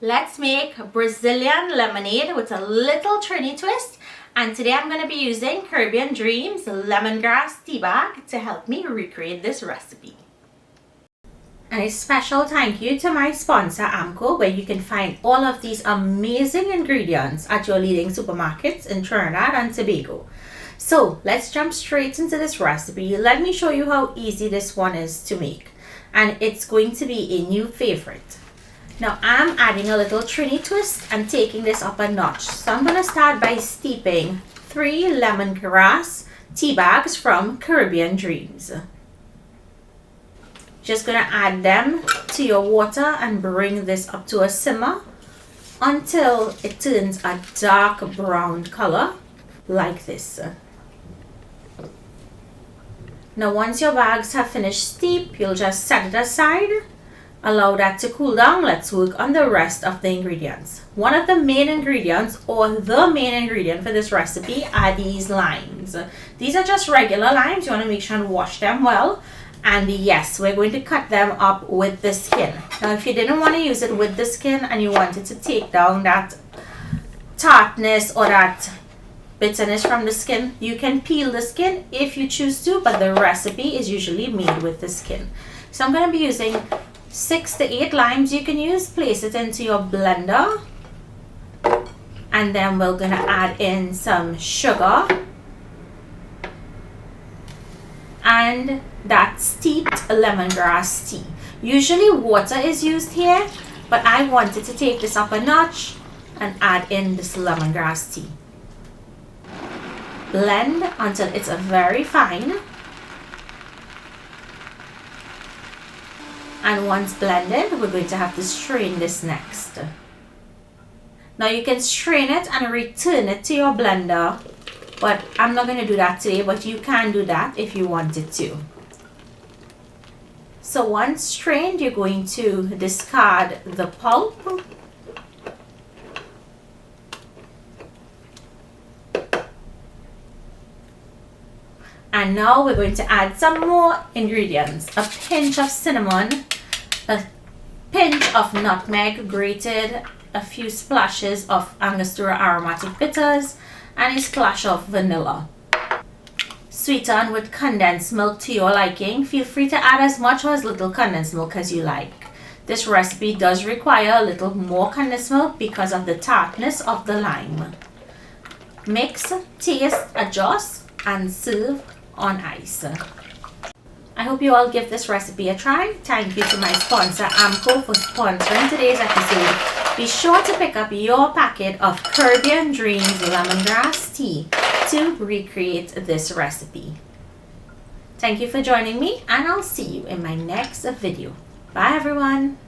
Let's make Brazilian lemonade with a little Trini twist. And today I'm going to be using Caribbean Dreams lemongrass tea bag to help me recreate this recipe. And a special thank you to my sponsor Amco, where you can find all of these amazing ingredients at your leading supermarkets in Trinidad and Tobago. So let's jump straight into this recipe. Let me show you how easy this one is to make. And it's going to be a new favorite. Now I'm adding a little Trini twist and taking this up a notch. So I'm going to start by steeping 3 lemongrass tea bags from Caribbean Dreams. Just going to add them to your water and bring this up to a simmer until it turns a dark brown color like this. Now once your bags have finished steep, you'll just set it aside. Allow that to cool down. Let's work on the rest of the ingredients. One of the main ingredients, or the main ingredient for this recipe, are these limes. These are just regular limes. You want to make sure and wash them well. And yes, we're going to cut them up with the skin. Now if you didn't want to use it with the skin and you wanted to take down that tartness or that bitterness from the skin, you can peel the skin if you choose to, but the recipe is usually made with the skin. So I'm going to be using 6 to 8 limes. You can use, place it into your blender, and then we're going to add in some sugar and that steeped lemongrass tea. Usually water is used here, but I wanted to take this up a notch and add in this lemongrass tea. Blend until it's very fine. And once blended, we're going to have to strain this next. Now you can strain it and return it to your blender, but I'm not going to do that today, but you can do that if you wanted to. So once strained, you're going to discard the pulp. And now we're going to add some more ingredients. A pinch of cinnamon, a pinch of nutmeg grated, a few splashes of angostura aromatic bitters, and a splash of vanilla. Sweeten with condensed milk to your liking. Feel free to add as much or as little condensed milk as you like. This recipe does require a little more condensed milk because of the tartness of the lime. Mix, taste, adjust, and serve on ice. I hope you all give this recipe a try. Thank you to my sponsor Amco for sponsoring today's episode. Be sure to pick up your packet of Caribbean Dreams lemongrass tea to recreate this recipe. Thank you for joining me, and I'll see you in my next video. Bye everyone.